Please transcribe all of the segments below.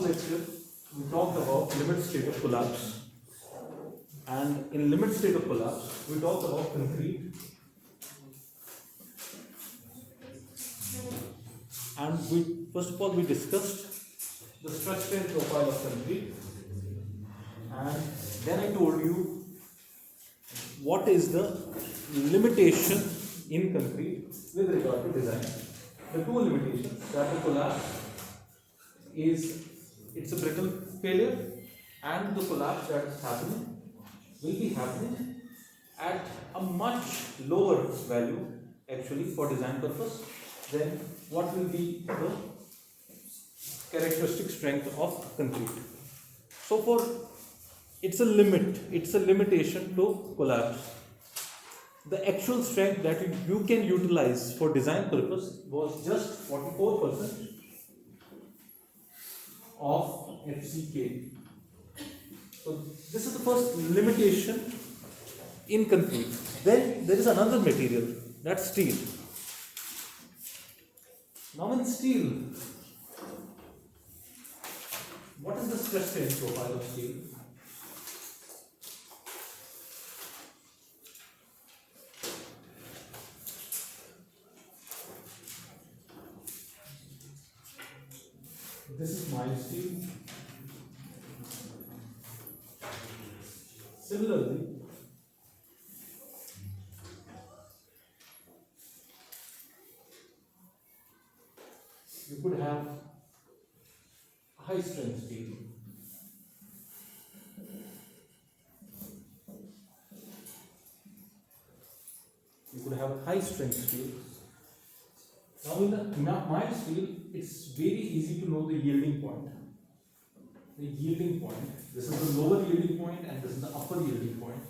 last lecture we talked about limit state of collapse, and in limit state of collapse we talked about concrete, and we first of all we discussed the stress strain profile of concrete, and then I told you what is the limitation in concrete with regard to design. The two limitations, that the collapse is it's a brittle failure, and the collapse that is happening will be happening at a much lower value actually for design purpose than what will be the characteristic strength of concrete. So for it's a limit, it's a limitation to collapse. The actual strength that you can utilize for design purpose was just 44% of FCK. So this is the first limitation in concrete. Then there is another material, that's steel. Now in steel, what is the stress strain profile of steel? This is mild steel. Similarly, you could have high strength steel. You could have high strength steel. Now in the mild steel, it's very easy to know the yielding point. The yielding point, this is the lower yielding point and this is the upper yielding point.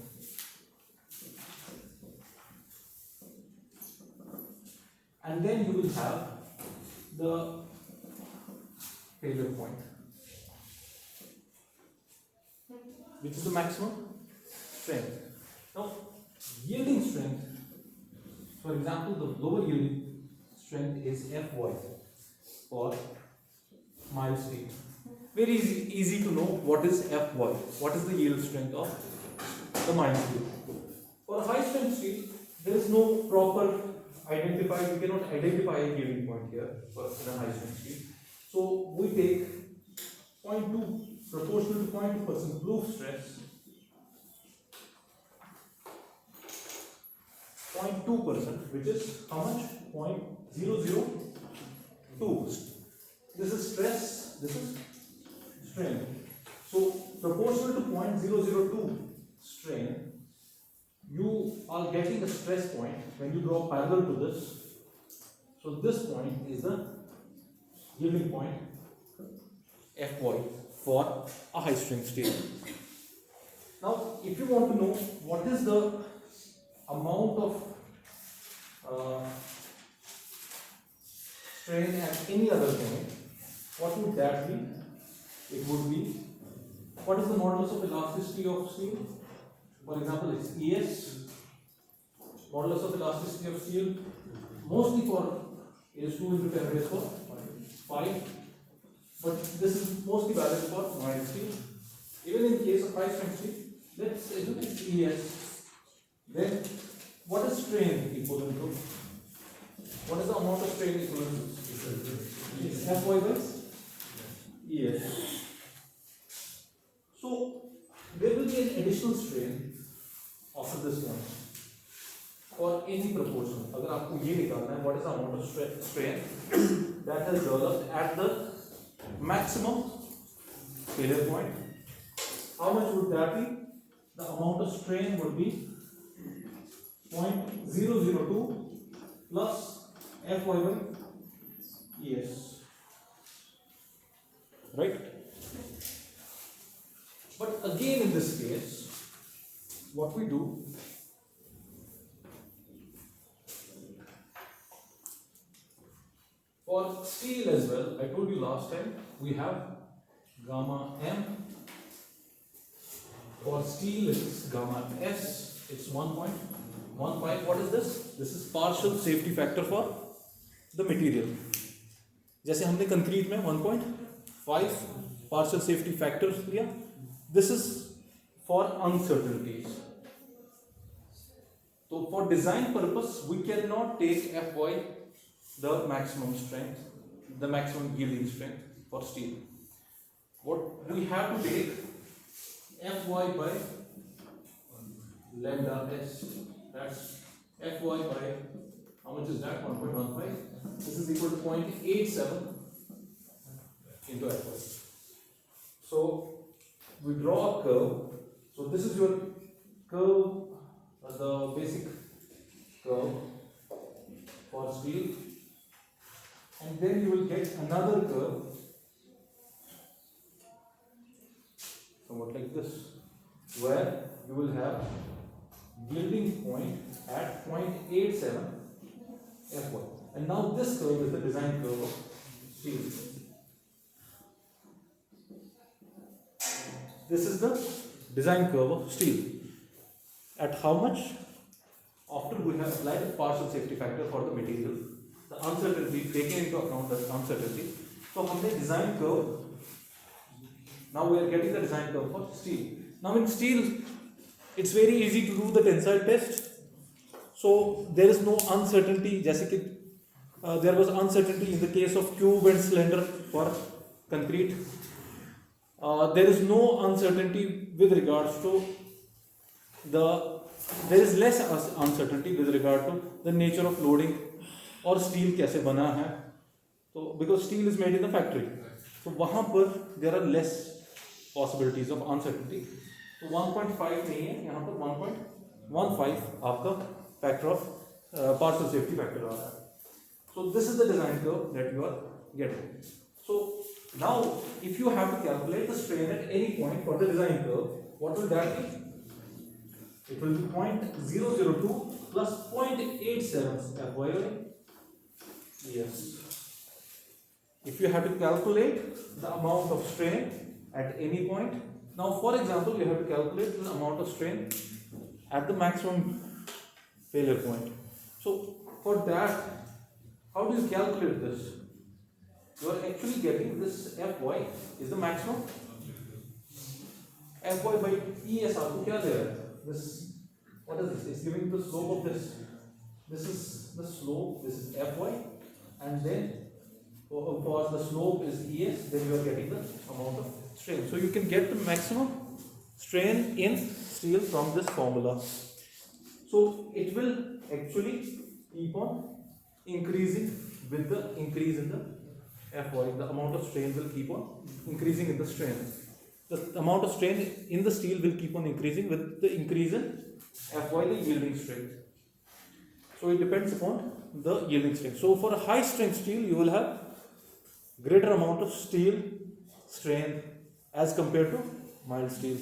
And then you will have the failure point, which is the maximum strength. Now, yielding strength, for example, the lower yielding strength is Fy for mild steel. Very easy to know what is Fy, what is the yield strength of the mild steel. For a high strength steel, there is no proper identified, you cannot identify a yielding point here for a high strength steel. So we take 0.2 proportional to 0.2% proof stress, 0.2%, which is how much? 0.002. This is stress, this is strain. So proportional to 0.002 strain, you are getting a stress point when you draw parallel to this. So this point is the yielding point Fy for a high strength steel. Now if you want to know what is the amount of strain at any other point, what would that be? It would be, what is the modulus of elasticity of steel? For example, it's ES, modulus of elasticity of steel, mostly for is 2 into 10 raised to 5, but this is mostly valid for mild steel. Even in case of high strength steel, let's assume it's ES. Then what is strain equivalent to? What is the amount of strain equivalent to? It's Fy by ES. So there will be an additional strain after this one for any proportion. अगर आपको ये निकालना है, what is the amount of strain that has developed at the maximum failure point? How much would that be? The amount of strain would be 0.002 plus Fy by ES. Right? But again in this case, what we do, for steel as well, I told you last time, we have gamma M. For steel it's gamma S, it's 1.15. What is this? This is partial safety factor for the material. जैसे हमने concrete में 1.5 partial safety factors लिया. This is for uncertainties. So for design purpose, we cannot take Fy the maximum strength, the maximum yielding strength for steel. What we have to take Fy by lambda s. That's Fy by, how much is that? 1.15. This is equal to 0.87 into Fy. So we draw a curve. So this is your curve, the basic curve for steel, and then you will get another curve somewhat like this, where you will have yielding point at 0.87 Fy. And now this curve is the design curve of steel. This is the design curve of steel. At how much? After we have applied a partial safety factor for the material, the uncertainty, taking into account the uncertainty. So हमने design curve. Now we are getting the design curve for steel. Now in steel, it's very easy to do the tensile test. So there is no uncertainty. जैसे कि there was uncertainty in the case of cube and cylinder for concrete. There is no uncertainty with regards to there is less uncertainty with regard to the nature of loading और steel कैसे बना है. So because steel is made in the factory, so वहाँ पर there are less possibilities of uncertainty. So 1.5 नहीं है, यहाँ पर 1.15 आपका factor of partial safety factor आ रहा है. So this is the design curve that you are getting. So now if you have to calculate the strain at any point for the design curve, what will that be? It will be 0.002 plus 0.87 Fy. Yes. If you have to calculate the amount of strain at any point, now for example, you have to calculate the amount of strain at the maximum failure point. So for that, how do you calculate this? You are actually getting this Fy is the maximum. Fy by Es आपको क्या दे रहा है? This, what is this? It's giving the slope of this. This is the slope. This is Fy, and then for the slope is Es. Then you are getting the amount of strain. So you can get the maximum strain in steel from this formula. So it will actually keep on increasing with the increase in the Fy. The amount of strain will keep on increasing in the strain. The amount of strain in the steel will keep on increasing with the increase in Fy, the yielding strength. So it depends upon the yielding strength. So for a high strength steel, you will have greater amount of steel strain as compared to mild steel.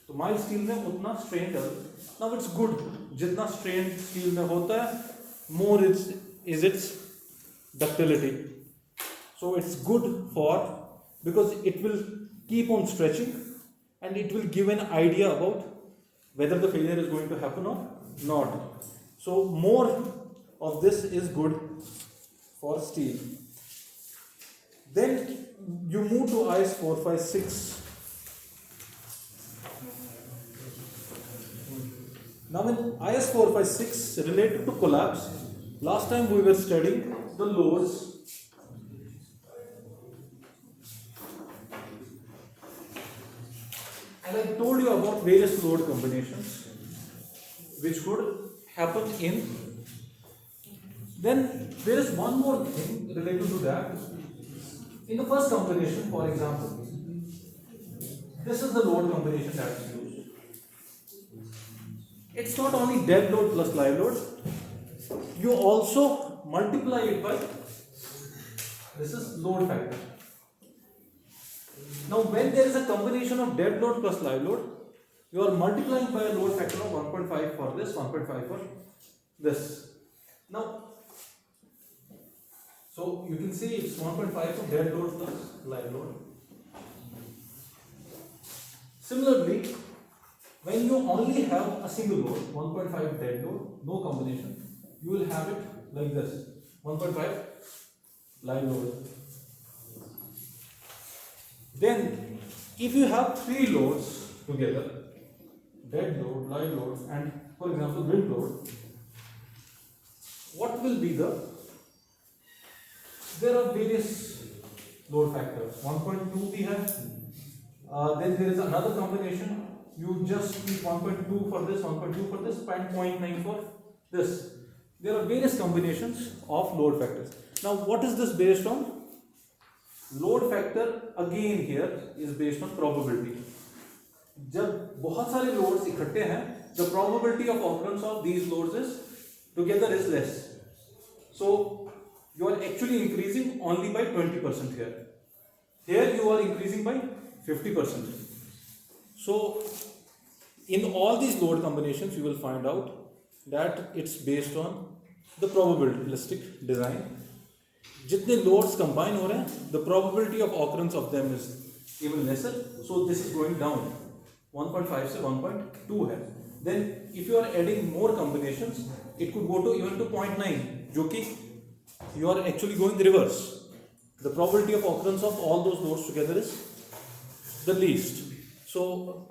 तो mild steel में उतना strain level. Now it's good. जितना strain steel में होता है, more is its ductility. So it's good because it will keep on stretching and it will give an idea about whether the failure is going to happen or not. So more of this is good for steel. Then you move to IS 456. Now in IS 456 related to collapse, last time we were studying the loads. And I told you about various load combinations which could happen in. Then there is one more thing related to that. In the first combination, for example, this is the load combination that is used. It's not only dead load plus live load. You also multiply it by, this is load factor. Now when there is a combination of dead load plus live load, you are multiplying by a load factor of 1.5 for this, 1.5 for this. Now, so you can see it's 1.5 for dead load plus live load. Similarly, when you only have a single load, 1.5 dead load, no combination, you will have it like this, 1.5 live load. Then if you have three loads together, dead load, live load, and for example wind load, what will be there are various load factors. 1.2 we have, then there is another combination, you just keep 1.2 for this, 1.2 for this, 0.9 for this. There are various combinations of load factors. Now what is this based on? Load factor again here is based on probability. जब बहुत सारे loads इकट्ठे हैं, the probability of occurrence of these loads is together is less. So you are actually increasing only by 20% here. Here you are increasing by 50%. So in all these load combinations, you will find out that it's based on the probabilistic design. जितने loads combine हो रहे हैं, the probability of occurrence of them is even lesser. So this is going down. 1.5 से 1.2 है. Then if you are adding more combinations, it could go to even to 0.9, जो कि you are actually going reverse. The probability of occurrence of all those loads together is the least. So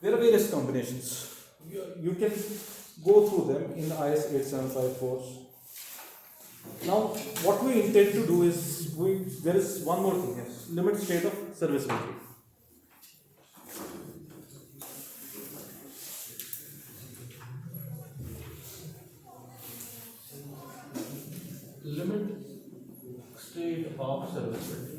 there are various combinations. You can go through them in the IS 875 course. Now what we intend to do is, there is one more thing, yes, limit state of serviceability. Limit state of serviceability.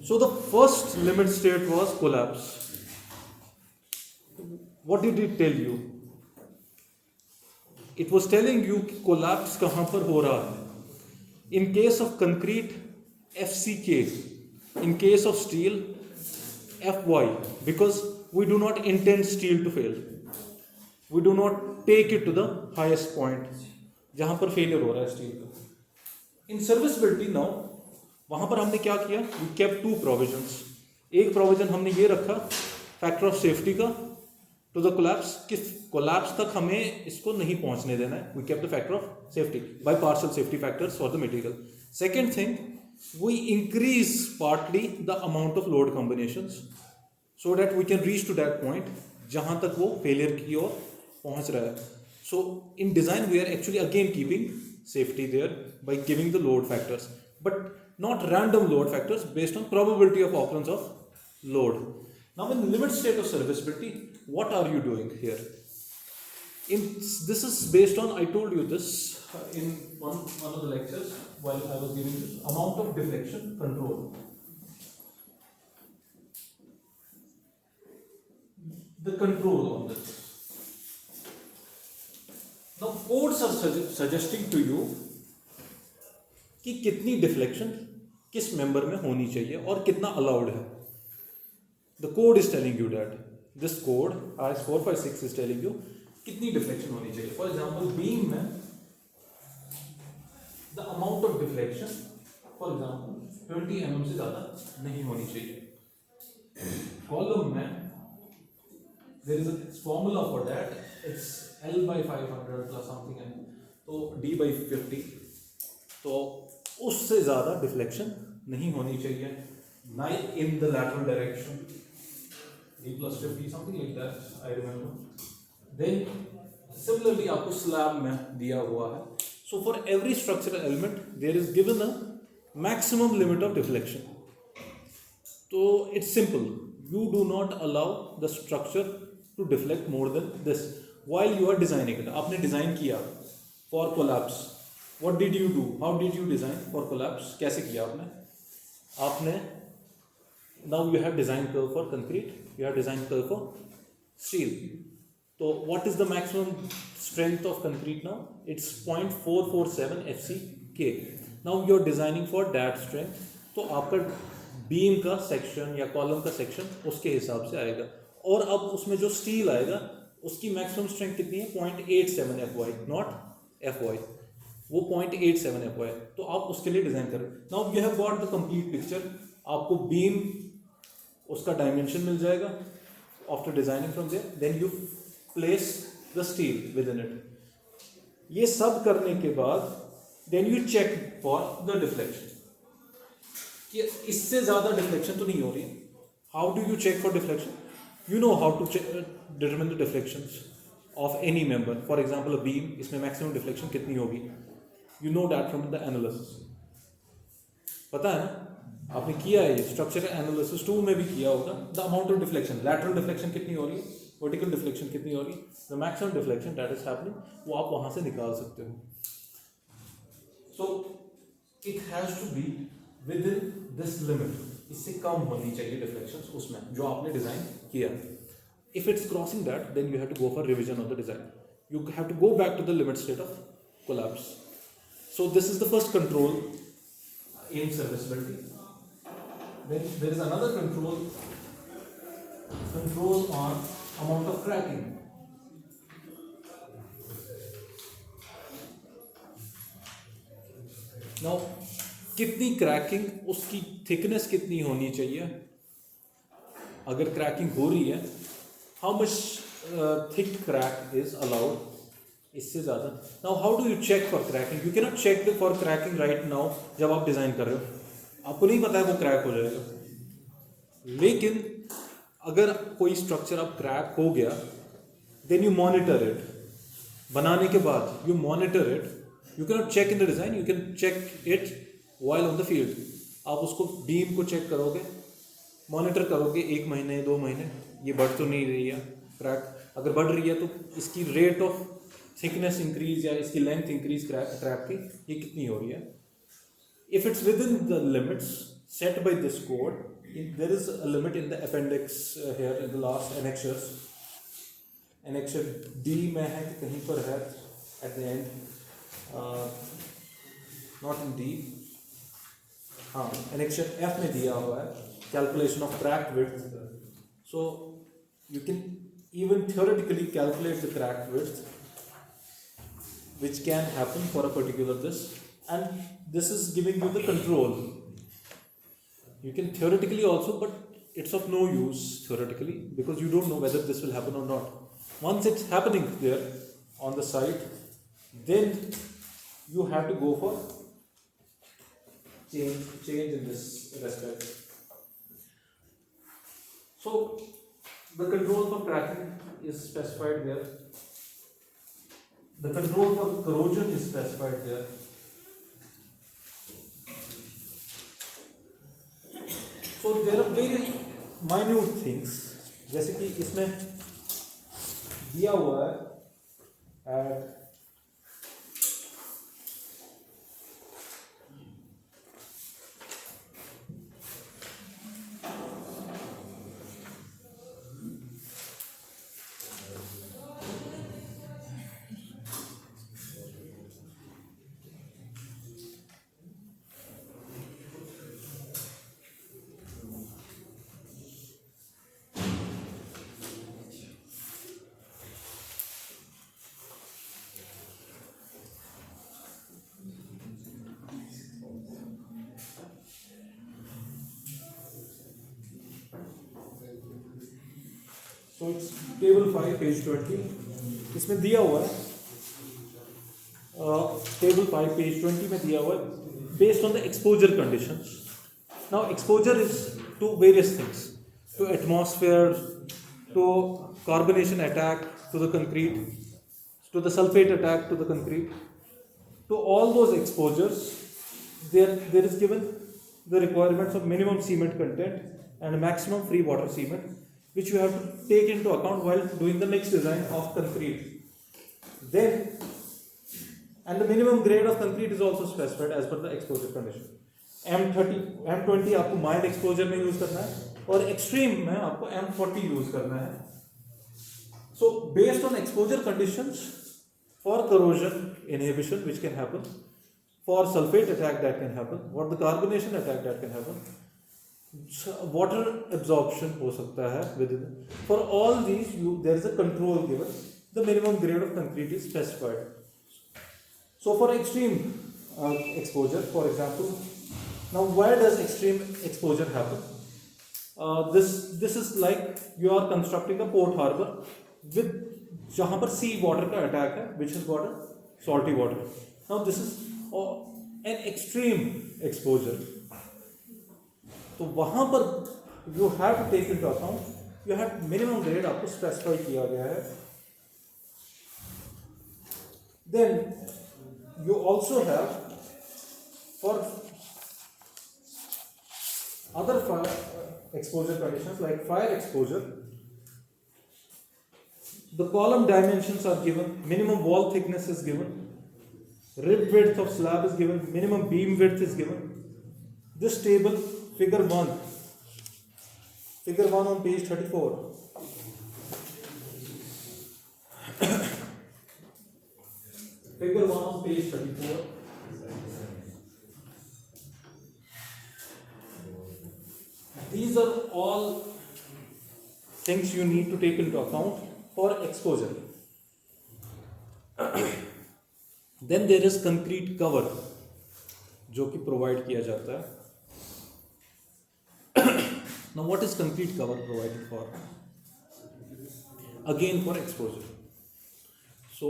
So the first limit state was collapse. What did it tell you? It was telling you कि collapse कहाँ पर हो रहा है. In case of concrete, FCK. In case of steel, FY. Because we do not intend steel to fail. We do not take it to the highest point जहाँ पर failure हो रहा है steel का. In serviceability now, वहाँ पर हमने क्या किया? We kept two provisions. एक provision हमने ये रखा factor of safety का to the collapse, कि collapse तक हमें इसको नहीं पहुँचने देना है. We kept the factor of safety by partial safety factors for the material. Second thing, we increase partly the amount of load combinations so that we can reach to that point जहाँ तक वो failure की ओर पहुँच रहा है. So in design we are actually again keeping safety there by giving the load factors, but not random load factors based on probability of occurrence of load. Now in limit state of serviceability, what are you doing here? This is based on, I told you this in one of the lectures while I was giving this, amount of deflection control. The control on this. Now codes are suggesting to you कि कितनी deflection किस member में होनी चाहिए और कितना allowed है. The code is telling you that. This code IS 456 is telling you कितनी deflection होनी चाहिए. For example, beam में the amount of deflection, for example, 20 mm से ज़्यादा नहीं होनी चाहिए. Column में there is a formula for that. It's L by 500 plus something and तो D by 50. तो उससे ज़्यादा deflection नहीं होनी चाहिए. Not in the lateral direction. D plus 50 something like that, I remember. Then similarly आपको slab में दिया हुआ है. So for every structural element there is given a maximum limit of deflection. So it's simple. You do not allow the structure to deflect more than this while you are designing it. आपने design किया for collapse. What did you do? How did you design for collapse? कैसे किया आपने? Now you have design curve for concrete. You have design curve for steel. So what is the maximum strength of concrete now? It's 0.447 FCK. Now you are designing for that strength. तो आपका beam का section या column का section उसके हिसाब से आएगा. और अब उसमें जो steel आएगा उसकी maximum strength कितनी है? 0.87 FY, not FY. वो 0.87 FY. तो आप उसके लिए डिज़ाइन करें. Now you have got the complete picture. आपको beam उसका डायमेंशन मिल जाएगा after designing from there. Then you place the steel within it. ये सब करने के बाद then you check for the deflection कि इससे ज़्यादा डिफ्लेक्शन तो नहीं हो रही है. How do you check for deflection? You know how to determine the deflections of any member. For example a beam, इसमें मैक्सिमम डिफ्लेक्शन कितनी होगी? You know that from the analysis. पता है ना, आपने किया है ये स्ट्रक्चरल एनालिसिस 2 में भी किया होगा. The amount of deflection, lateral deflection कितनी हो रही है, वर्टिकल डिफ्लेक्शन कितनी हो रही है, the maximum deflection that is happening, वो आप वहां से निकाल सकते हो. So it has to be within this limit. इससे कम होनी चाहिए डिफ्लेक्शंस उसमें जो आपने डिजाइन किया. If it's crossing that then you have to go for revision of the design. You have to go back to the limit state of collapse. So this is the first control in serviceability. Then there is another control on amount of cracking. Now कितनी cracking, उसकी thickness कितनी होनी चाहिए? अगर cracking हो रही है, how much thick crack is allowed? इससे ज़्यादा. Now how do you check for cracking? You can not check for cracking right now. जब आप डिज़ाइन कर रहे हो आपको नहीं पता है वो क्रैक हो जाएगा. लेकिन अगर कोई स्ट्रक्चर अब क्रैक हो गया, देन यू मॉनिटर इट. बनाने के बाद you monitor it. You can not check in the design, you can check it while on the field. आप उसको बीम को चेक करोगे, मॉनिटर करोगे 1 महीने 2 महीने, ये बढ़ तो नहीं रही है क्रैक. अगर बढ़ रही है तो इसकी रेट ऑफ थिकनेस इंक्रीज या इसकी लेंथ इंक्रीज क्रैक की ये कितनी हो रही है. If it's within the limits set by this code, there is a limit in the appendix here in the last annexures. Annexure D में है कि कहीं पर है at the end, not in D. हाँ, एनेक्चर एफ में दिया हुआ है calculation of crack width. So you can even theoretically calculate the crack width which can happen for a particular this, and this is giving you the control. You can theoretically also, but it's of no use theoretically because you don't know whether this will happen or not. Once it's happening there on the site, then you have to go for change in this respect. So the control for cracking is specified there. The control for corrosion is specified there. So there are very minute things. जैसे कि इसमें दिया हुआ है So it's table 5 page 20. इसमें दिया हुआ है table 5 page 20 में दिया हुआ है based on the exposure conditions. Now exposure is to various things, to atmosphere, to carbonation attack to the concrete, to the sulfate attack to the concrete. To all those exposures, there is given the requirements of minimum cement content and maximum free water cement, which you have to take into account while doing the next design of concrete. Then, and the minimum grade of concrete is also specified as per the exposure condition. M30, M20 आपको mild exposure में use करना है और extreme में आपको M40 use करना है. So based on exposure conditions, for corrosion inhibition which can happen, for sulfate attack that can happen, for the carbonation attack that can happen, water absorption हो सकता है within. For all these, there is a control given. The minimum grade of concrete is specified. So for extreme exposure, for example, now where does extreme exposure happen? This is like you are constructing a port harbor with जहाँ पर sea water का attack है, which has got a salty water. Now this is an extreme exposure. तो वहाँ पर you have to take into account, you have minimum grade आपको specify किया गया है. Then you also have for other fire exposure conditions like fire exposure, the column dimensions are given, minimum wall thickness is given, rib width of slab is given, minimum beam width is given. This table, figure 1 on page 34. Figure 1 on page 34. These are all things you need to take into account for exposure. Then there is concrete cover जो कि provide किया जाता है. Now what is concrete cover provided for? Again for exposure. So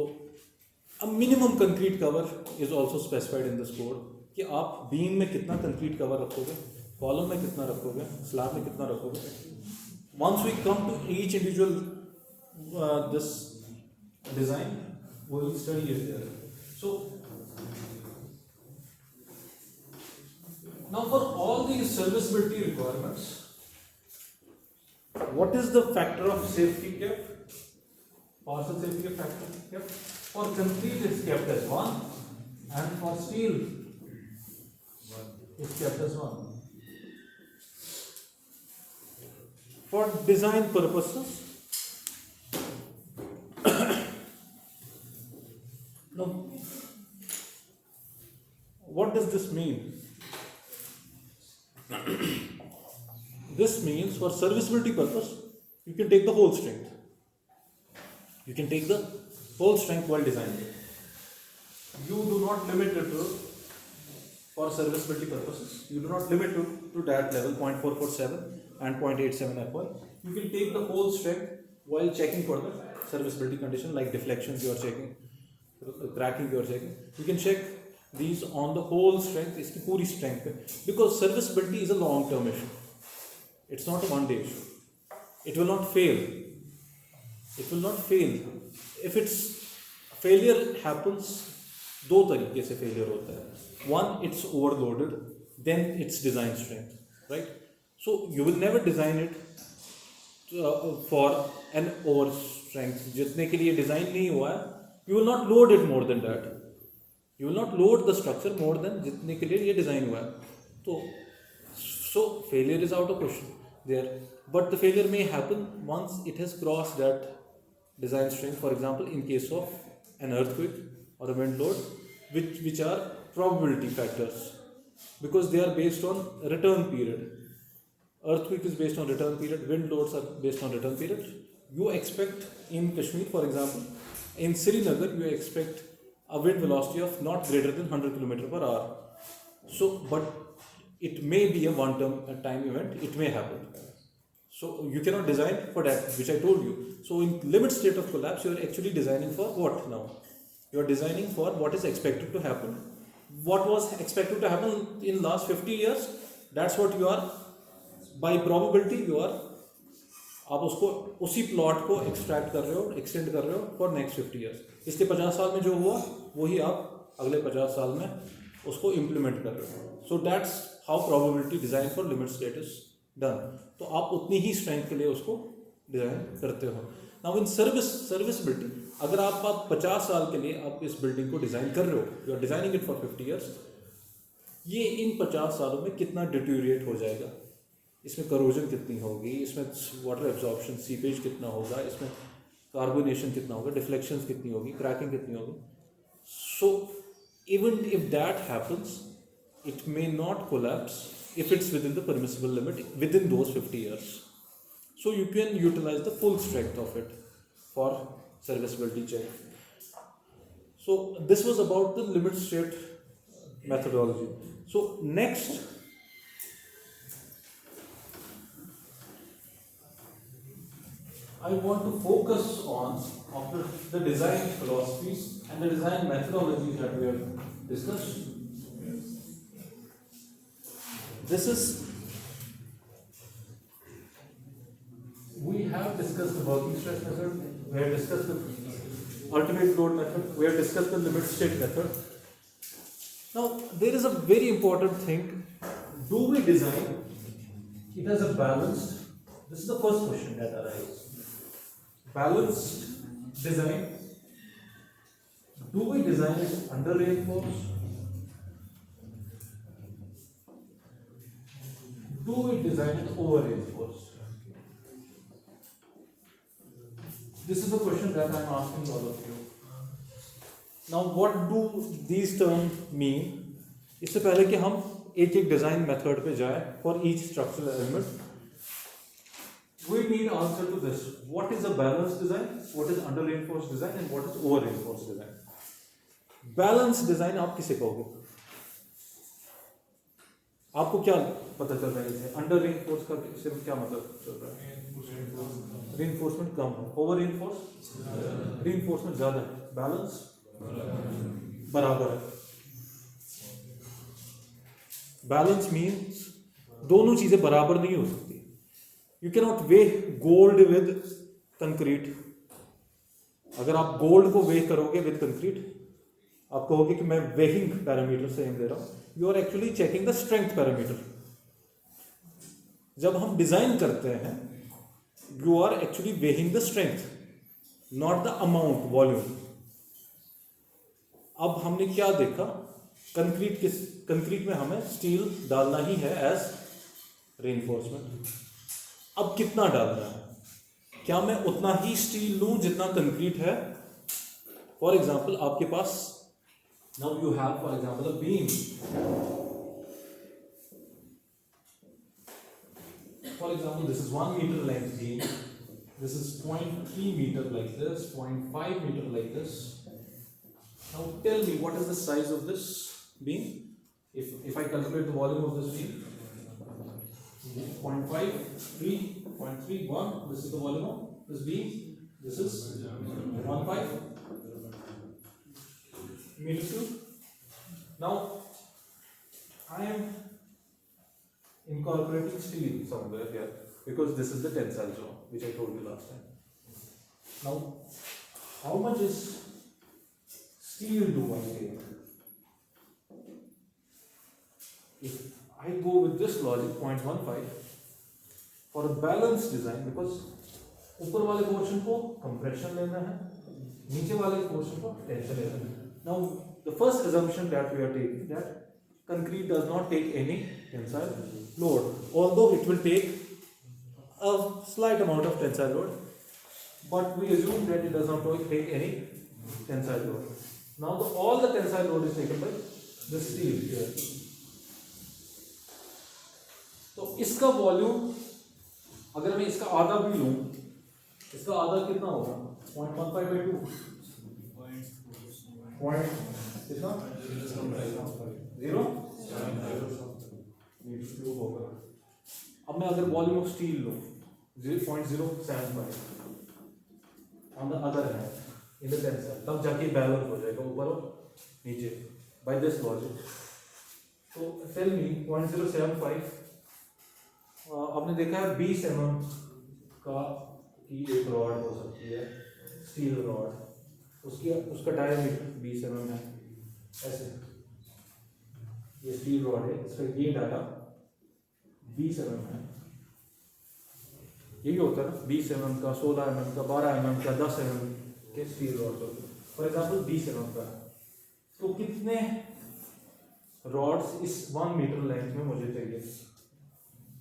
a minimum concrete cover is also specified in this code कि आप beam में कितना concrete cover रखोगे, column में कितना रखोगे, slab में कितना रखोगे. Once we come to each individual this design, we will study it there. So now for all these serviceability requirements, what is the factor of safety kept? Partial safety factor kept. For concrete it's kept as 1 and for steel it's kept as 1. For design purposes, now what does this mean? This means for serviceability purpose, you can take the whole strength. You can take the whole strength while designing it. You do not limit it to, for serviceability purposes, you do not limit to that level 0.447 and 0.87 FY. You can take the whole strength while checking for the serviceability condition like deflections you are checking, cracking you are checking. You can check these on the whole strength, इसकी पूरी strength पे, because serviceability is a long term issue. It's not a one day issue. It will not fail. It will not fail. If it's failure happens, दो तरीके से failure होता है. One, it's overloaded. Then it's design strength, right? So you will never design it for an over strength. जितने के लिए design नहीं हुआ है, you will not load it more than that. You will not load the structure more than जितने के लिए ये design हुआ है. So failure is out of question there. But the failure may happen once it has crossed that design strength. For example, in case of an earthquake or a wind load, which are probability factors, because they are based on return period. Earthquake is based on return period, wind loads are based on return period. You expect in Kashmir, for example, in Srinagar, you expect a wind velocity of not greater than 100 km per hour. So, but it may be a one-time event, it may happen. So you cannot design for that, which I told you. So in limit state of collapse, you are actually designing for what now? You are designing for what is expected to happen. What was expected to happen in last 50 years? That's what you are, by probability, you are, आप उसको उसी plot को extract कर रहे हो, extend कर रहे हो फॉर नेक्स्ट 50 ईयर्स. इसके 50 साल में जो हुआ वही आप अगले 50 साल में उसको इम्प्लीमेंट कर रहे हो. So that's how probability design for limit state is done. तो आप उतनी ही स्ट्रेंथ के लिए उसको डिज़ाइन करते हो. नाउ इन सर्विसबिलिटी, अगर आप 50 साल के लिए आप इस बिल्डिंग को डिज़ाइन कर रहे हो, you are designing it for 50 years, ये इन 50 सालों में कितना डिटोरिएट हो जाएगा, इसमें करोजन कितनी होगी, इसमें वाटर एब्जॉर्प्शन सीपेज कितना होगा, इसमें कार्बोनेशन कितना होगा, डिफ्लेक्शंस कितनी होगी, क्रैकिंग कितनी होगी. So even if that happens, it may not collapse if it's within the permissible limit within those 50 years. So you can utilize the full strength of it for serviceability check. So this was about the limit state methodology. So next, I want to focus on after the design philosophies and the design methodologies that we have discussed. This is, we have discussed the working stress method, we have discussed the ultimate load method, we have discussed the limit state method. Now there is a very important thing. Do we design it as a balanced? This is the first question that arises. Balanced design. Do we design it under reinforced? Do we design it over reinforced? This is the question that I am asking all of you. Now what do these terms mean? इससे पहले कि हम एक एक design method पे जाए for each structural element, we need answer to this. What is a balanced design? What is under reinforced design? And what is over reinforced design? Balanced design आप किसे कहोगे? आपको क्या पता चल रहा है इसे? अंडर reinforced का सिर्फ क्या मतलब चल रहा है? Reinforcement कम है. Over reinforced? Reinforcement ज़्यादा है. Balance बराबर है. Balance means दोनों चीजें बराबर नहीं हो सकती. You cannot weigh gold with concrete. अगर आप गोल्ड को वेह करोगे विद कंक्रीट, आप कहोगे कि मैं वेहिंग पैरामीटर सेम दे रहा हूं. You are actually checking the strength parameter. जब हम डिजाइन करते हैं, you are actually weighing the strength, not the amount, volume. अब हमने क्या देखा? कंक्रीट में हमें स्टील डालना ही है एज रेनफोर्समेंट. अब कितना डालना है? क्या मैं उतना ही स्टील लूं जितना कंक्रीट है? फॉर एग्जाम्पल आपके पास, now you have for example a beam. For example this is 1 meter length beam. This is 0.3 meter like this, 0.5 meter like this. Now tell me, what is the size of this beam? If I calculate the volume of this beam, 0.5, 3, 0.3, 1. This is the volume of this beam. This is 1.5 meter cube. Now I am incorporating steel somewhere here because this is the tensile zone which I told you last time. Now, how much is steel do I take? If I go with this logic, 0.15 for a balanced design, because ऊपर वाले portion को compression लेना है, नीचे वाले portion को tension लेना है. Now the first assumption that we are taking, that concrete does not take any tensile load, although it will take a slight amount of tensile load, but we assume that it does not take any tensile load. Now all the tensile load is taken by the steel here. तो इसका volume अगर मैं इसका आधा भी लूं, इसका आधा कितना होगा? 0.15 by 2. कितना? 0 होगा. अब मैं अगर वॉल्यूम ऑफ स्टील लूं 0.075 on the other hand in the tensile, तब जाके बैलेंस हो जाएगा ऊपर और नीचे बाय दिस लॉजिक. तो टेल मी 0.075, आपने देखा है 20 mm का की एक रॉड हो सकती है, स्टील रॉड, उसका डायमीटर 20 mm है. ऐसे ये स्टील रॉड है, इसका ये डाटा 20 mm है. यही होता है ना, 20 mm का, 16 mm का, 12 mm का, 10 mm के स्टील रॉड होते हैं. फॉर एग्जाम्पल 20 mm का, तो कितने रॉड्स इस 1 मीटर लेंथ में मुझे चाहिए?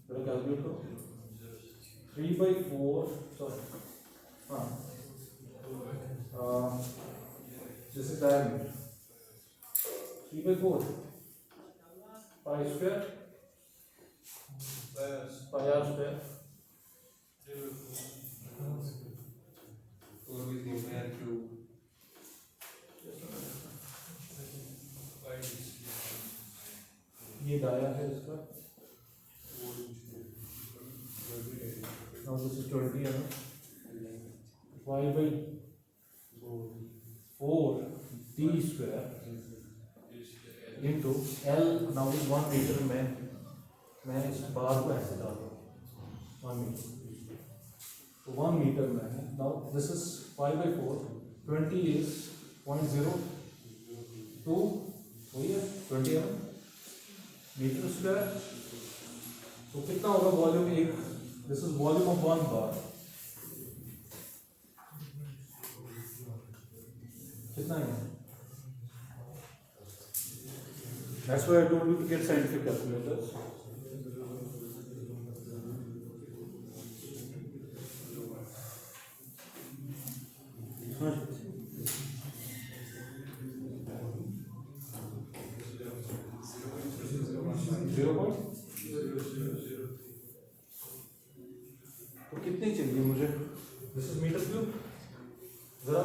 कैलकुलेट करो. 3/4, सॉरी, हाँ, this is diameter 3/4 pi square, pi R square. ये डाया है इसका. Now this is 20 mm. y by 4 d square into L now is 1 meter मैं इस बार को ऐसे डाल रहा हूँ 1 मीटर, तो 1 मीटर में है. Now this is 5 by 4, 20 is 0.02, वही है 21 मीटर स्क्वायर. तो कितना होगा volume 1? This is volume of 1 बार. कितना है? That's why I told you to get scientific calculators. तो कितनी चाहिए मुझे? This is metre cube. जरा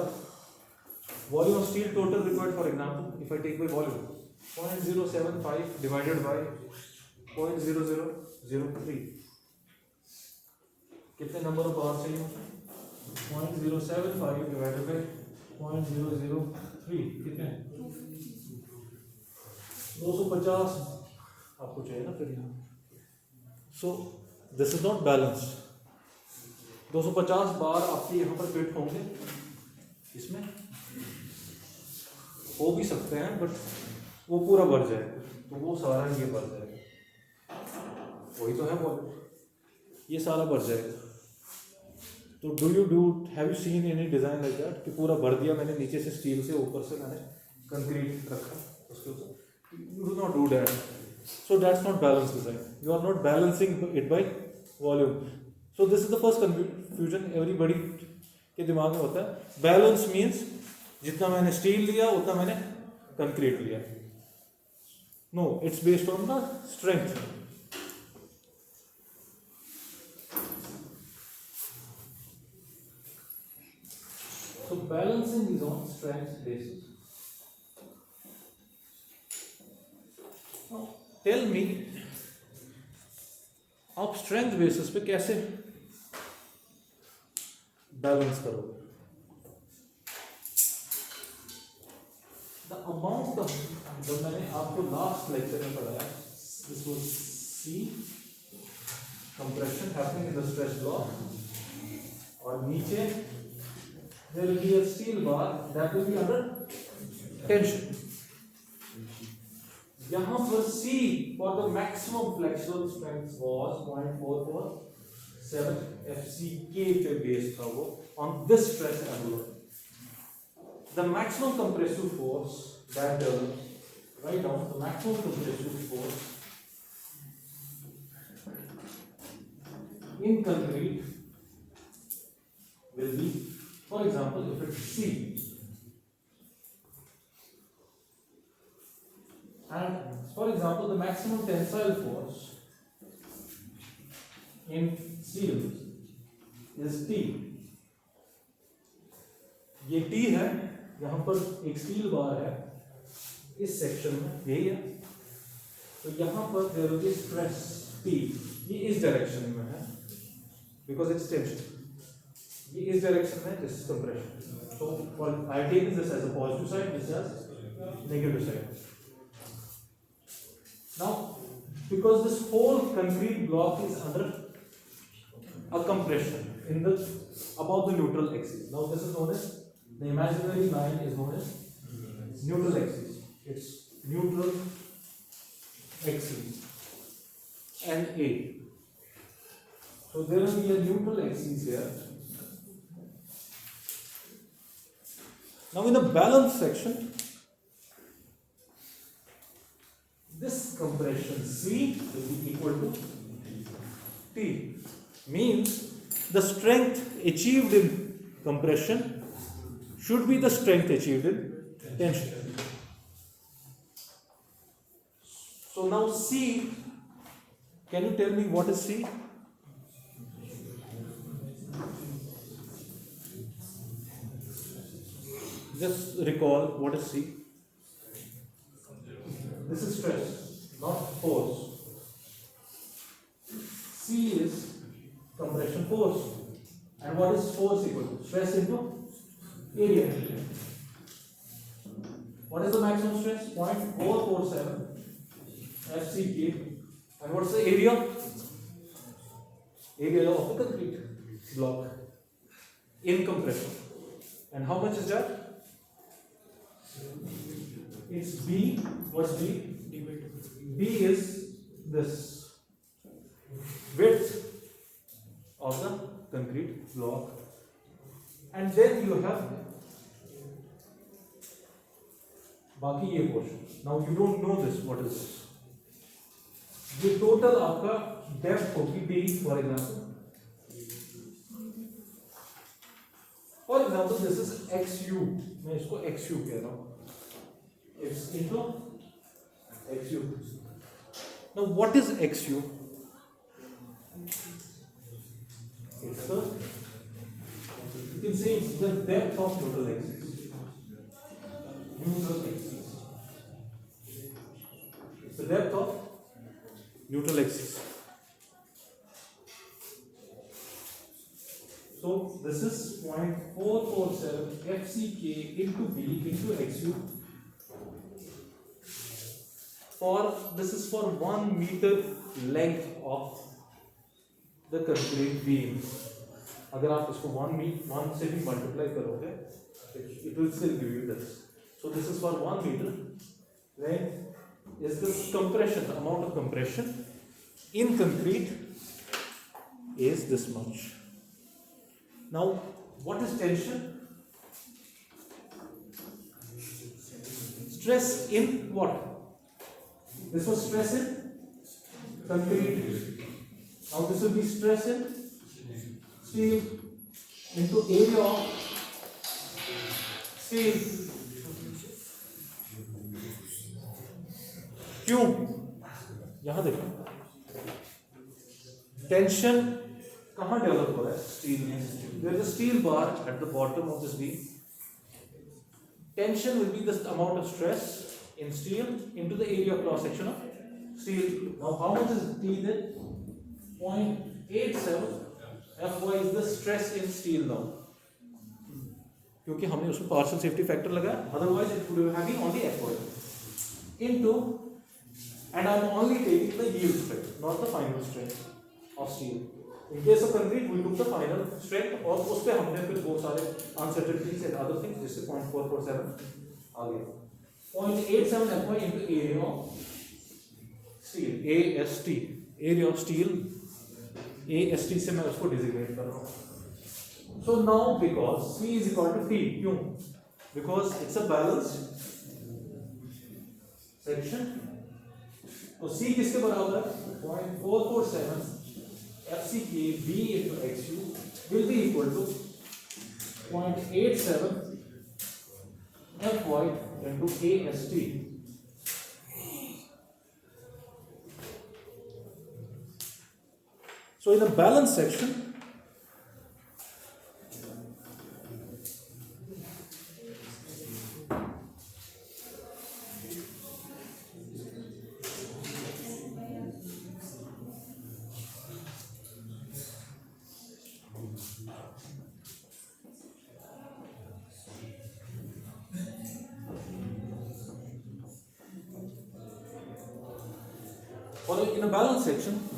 volume of steel total required for example if I take by volume 0.075 divided by 0.0003. कितने number of बार चाहिए मुझे? 0.075 divided by 0.003 कितने? 250 आपको चाहिए ना फिर यहाँ. सो दिस इज नॉट बैलेंस. 250 बार आपके यहाँ पर फिट होंगे. इसमें हो भी सकते हैं बट वो पूरा भर जाएगा, तो वो सारा ये भर जाएगा. वही तो है वॉल्यूम, ये सारा भर जाएगा. तो have you seen any design like that कि पूरा भर दिया मैंने नीचे से स्टील से, ऊपर से मैंने कंक्रीट रखा उसके ऊपर? You do not do that. So that's not balance design. You are not balancing it by volume. So this is the first confusion everybody के दिमाग में होता है. बैलेंस मीन्स जितना मैंने स्टील लिया उतना मैंने कंक्रीट लिया. No, it's based on the strength. So balancing is on strength basis. Now tell me, आप strength basis पे कैसे balance करोगे? The amount of जब मैंने आपको लास्ट लेक्चर में पढ़ाया, this was C compression happening in the stress block, और नीचे there will be a steel bar that will be under tension. यहाँ पर C for the maximum flexural strength was 0.447 FCK पे बेस था वो on this stress envelope. The maximum compressive force that develops, write down the maximum compressive force in concrete will be, for example, if it's C, and for example the maximum tensile force in steel is T. ये T है, यहाँ पर एक steel bar है इस section में, यही है. तो यहाँ पर there will be stress T. ये इस डायरेक्शन में है बिकॉज इट्स टेंशन. ये इस डायरेक्शन में, this is compression. So I take this as a positive side, this as negative side. Now because this whole concrete block is under a compression in the above the neutral axis. Now this is known as, the imaginary line is known as neutral axis. It's neutral axis NA. So there will be a neutral axis here. Now in the balance section, this compression C will be equal to T. Means the strength achieved in compression should be the strength achieved in tension. So now C, can you tell me what is C? Just recall what is C. This is stress, not force. C is compression force And what is force equal to? Stress into area. What is the maximum stress? 0.447 FCK. And what's the area? Area of the concrete block in compression. And how much is that? It's B. What's B? B is this width of the concrete block. And then you have बाकी ये portion. Now you don't know this. What is this? ये total आपका depth होगी B, for example. For example, this is XU. मैं इसको XU कह रहा हूँ. It's into XU. Now what is XU? It's the, you can say it's the depth of neutral axis. Neutral axis. It's the depth of neutral axis. So this is 0.447 FCK into B into XU. This is for 1 meter length of the concrete beam. अगर आप इसको 1 से भी multiply करोगे, it will still give you this. So this is for 1 meter length. Is this compression? The amount of compression in concrete is this much. Now, what is tension? Stress in what? This was stress in concrete. Now this will be stress in steel into area of steel. क्यों? यहां देखो, tension कहां develop हो रहा है? Steel में. There is a steel bar at the bottom of this beam. Tension will be the amount of stress in steel into the area cross section of steel. Now how much is T then? 0.87 Fy is the stress in steel now. क्योंकि हमने उसमें partial safety factor लगाया, otherwise it would have been only Fy into, and I am only taking the yield strength, not the final strength of steel. In case of concrete, we took the final strength और उस पे हमने फिर बहुत सारे uncertainties and other things, जिससे 0.447 आ गया. 0.87 Fy into area of steel, AST, area of steel, AST से मैं उसको designate कर रहा हूँ. So now because C is equal to T, क्यों? Because it's a balanced section. तो C किसके बराबर है? 0.447 FCK B into XU will be equal to 0.87 Fy into AST. So in a balanced section,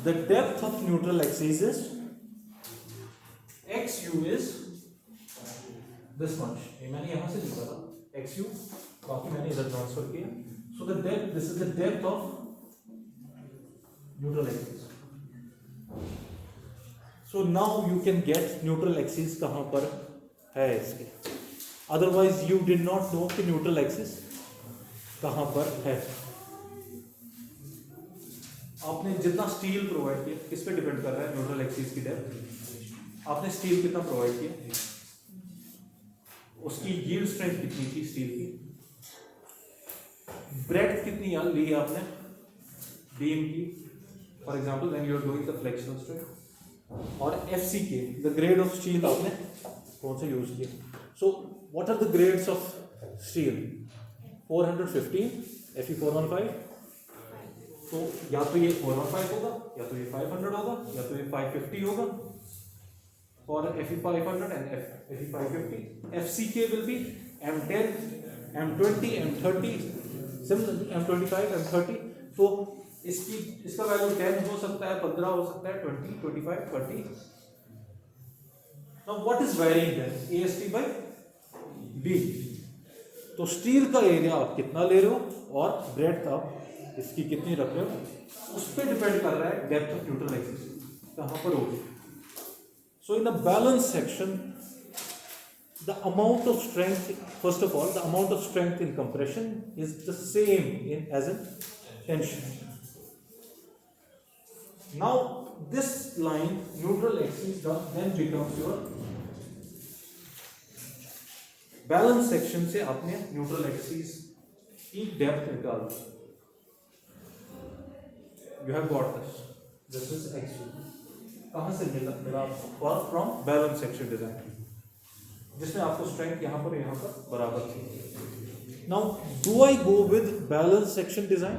the depth of neutral axis is XU is this much. ये मैंने यहाँ से लिखा था XU, बाकी मैंने इधर ट्रांसफर किया. So the depth, this is the depth of neutral axis. So now you can get neutral axis कहाँ पर है इसके. Otherwise you did not know कि neutral axis कहाँ पर है. आपने जितना स्टील प्रोवाइड किया, किस पे डिपेंड कर रहा है न्यूट्रल एक्सिस की डेप्थ. आपने स्टील कितना प्रोवाइड किया, उसकी यील्ड स्ट्रेंथ कितनी थी स्टील की, ब्रेड्थ कितनी ली आपने बीम की, for example when you are doing the flexural strength, और FCK the grade of steel आपने कौन सा यूज किया. So what are the grades of steel? 415 Fe415. तो या तो ये 415 होगा, या तो ये 500 होगा, या तो ये 550 होगा. for FE 500 and FE 550. FCK will be M10, M20, M30, similar M25, M30. तो इसका वैल्यू 10 हो सकता है, 15 हो सकता है, 20, 25, 30. Now what is varying then? AST by B. तो स्टील का एरिया आप कितना ले रहे हो और ब्रेड्थ आप इसकी कितनी रख रहे हो, उस पर डिपेंड कर रहा है डेप्थ ऑफ न्यूट्रल एक्सिस कहाँ पर होगी. So in a balance section the amount of strength, first of all, the amount of strength in compression is the same as in tension. Now this line, neutral axis, then becomes your balance section. से आपने neutral axis की depth निकाल दी. You have got this. This is axis. कहाँ से मिला? From balance section design. जिसमें आपको strength यहाँ पर बराबर थी. Now do I go with balance section design,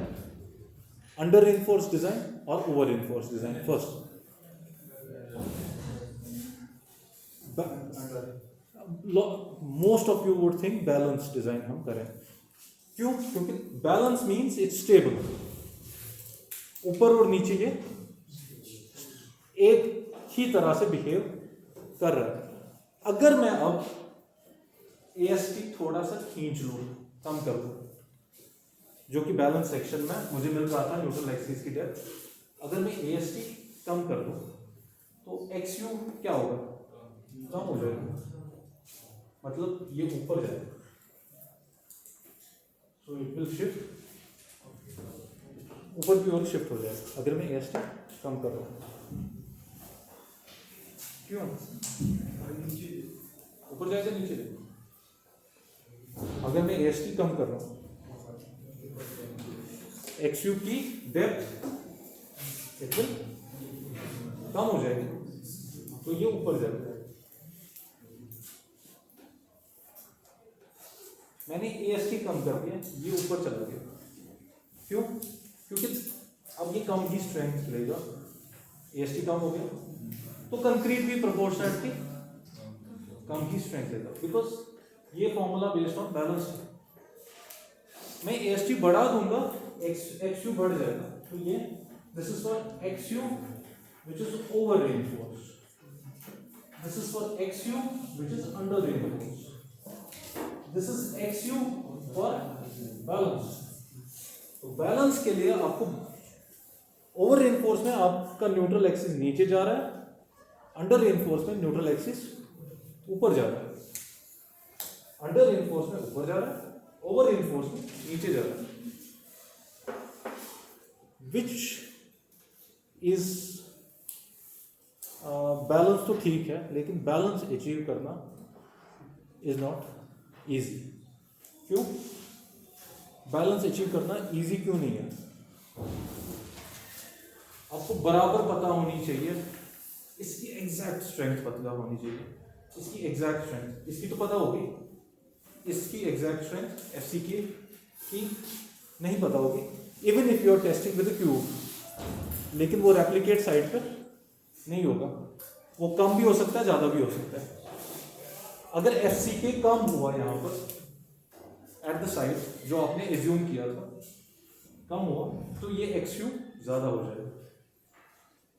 under reinforce design और over reinforce design? First most of you would think balance design हम करें. क्यों? क्योंकि बैलेंस मीन्स इट्स स्टेबल. ऊपर और नीचे ये एक ही तरह से बिहेव कर रहा है. अगर मैं अब AST थोड़ा सा खींच लूँ, कम कर दूँ, जो कि बैलेंस सेक्शन में मुझे मिल रहा था न्यूट्रल एक्सिस की डेप्थ, अगर मैं AST कम कर दूँ तो XU क्या होगा? कम हो जाएगा, मतलब ये ऊपर जाएगा. सो इट विल शिफ्ट, ऊपर की ओर शिफ्ट हो जाएगा अगर मैं AST कम कर रहा हूँ. क्यों? ऊपर जाएगा, नीचे जाएगा. अगर मैं AST कम कर रहा हूँ, XU की डेप्थ कम हो जाएगी तो ये ऊपर जाएगा. मैंने AST कम कर दिया, ये ऊपर चला गया. क्यों? क्योंकि अब ये कम ही स्ट्रेंथ लेगा. AST कम हो गया तो कंक्रीट भी प्रोपोर्शनली कम ही स्ट्रेंथ लेगा, बिकॉज ये फॉर्मूला बेस्ड ऑन बैलेंस है. मैं AST बढ़ा दूंगा, XU बढ़ जाएगा. तो ये this is for XU which is over reinforced, this is for XU which is under reinforced, this is XU for balance. तो बैलेंस के लिए आपको ओवर रेनफोर्स में आपका न्यूट्रल एक्सिस नीचे जा रहा है, अंडर रेनफोर्स में न्यूट्रल एक्सिस ऊपर जा रहा है. अंडर रेनफोर्स में ऊपर जा रहा है, ओवर रेनफोर्स में नीचे जा रहा है. विच इज बैलेंस तो ठीक है, लेकिन बैलेंस अचीव करना इज नॉट इजी. क्यों? बैलेंस अचीव करना इजी क्यों नहीं है? आपको बराबर पता होनी चाहिए, इसकी एग्जैक्ट स्ट्रेंथ पता होनी चाहिए. इसकी एग्जैक्ट स्ट्रेंथ इसकी तो पता होगी, इसकी एग्जैक्ट स्ट्रेंथ FCK की नहीं पता होगी. Even if you are testing with cube, लेकिन वो रेप्लिकेट साइड पर नहीं होगा. वो कम भी हो सकता है, ज़्यादा भी हो सकता है. अगर FCK कम हुआ यहाँ पर एट द साइड, जो आपने एज्यूम किया था, कम हुआ तो ये XU ज़्यादा हो जाएगा.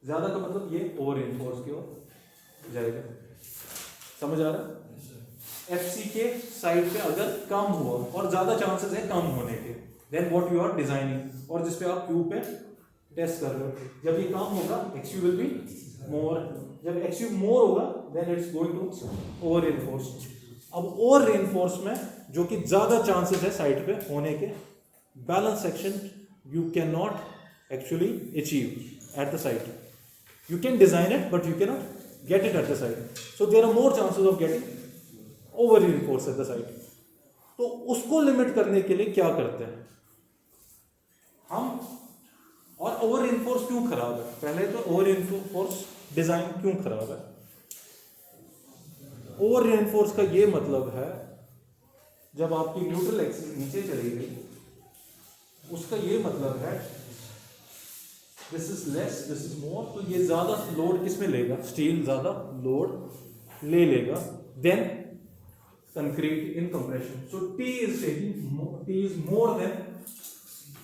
ज़्यादा का मतलब ये ओवर रेनफोर्स की ओर जाएगा. समझ आ रहा है? FCK साइड पे अगर कम हुआ, और ज़्यादा चांसेस है कम होने के, then what you are designing, और जिसपे आप क्यूब पे टेस्ट कर रहे हो, जब ये कम होगा XU विल बी मोर. जब XU मोर होगा then it's going to over reinforce. अब ओवर रेनफोर्स में जो कि ज़्यादा चांसेस है साइड पे होने के, balance section you can not actually achieve at the side. You can design it, but you cannot get it at the side. So there are more chances of getting over reinforced at the side. तो उसको limit करने के लिए क्या करते हैं हम? और ओवर रेनफोर्स क्यों खराब है? पहले तो ओवर रेनफोर्स डिजाइन क्यों खराब है? ओवर रेनफोर्स का ये मतलब है, जब आपकी न्यूट्रल एक्सिस नीचे चली गई, उसका ये मतलब है this is less, this is more, तो ये ज्यादा लोड किसमें लेगा, स्टील ज्यादा लोड ले लेगा then concrete in compression. So T is more than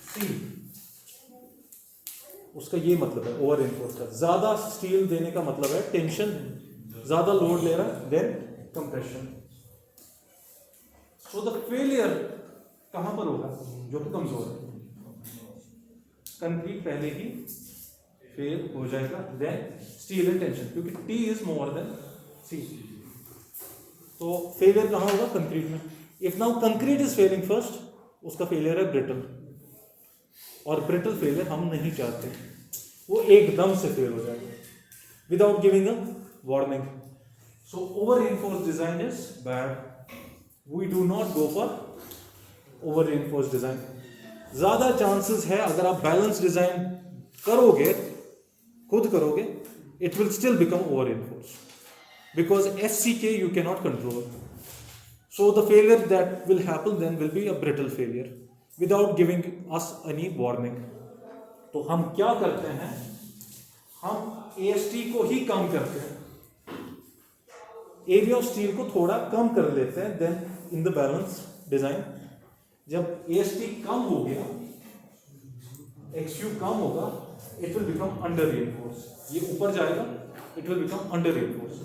C. उसका ये मतलब है ओवर इनफोर्स का. ज्यादा स्टील देने का मतलब है टेंशन ज्यादा लोड ले रहा है then compression. So the failure कहां पर होगा, जो कि कमजोर है. कंक्रीट पहले ही फेल हो जाएगा देन स्टील एंड टेंशन, क्योंकि T is more than C. तो फेलियर कहां होगा, कंक्रीट में. If now concrete is failing first, उसका फेलियर है ब्रिटल. और ब्रिटल फेलियर हम नहीं चाहते, वो एकदम से फेल हो जाएगा without giving a warning. So over reinforced design is bad. We do not go for over reinforced design. ज्यादा चांसेस है अगर आप बैलेंस डिजाइन करोगे, खुद करोगे, it will still become over reinforced because FCK you cannot control. So the failure that will happen then will be a brittle failure without giving us any warning. तो हम क्या करते हैं, हम AST को ही कम करते हैं, एरिया ऑफ स्टील को थोड़ा कम कर लेते हैं then in the balance design. जब AST कम हो गया, XU कम होगा, it will become under reinforce. ये ऊपर जाएगा, it will become under reinforce.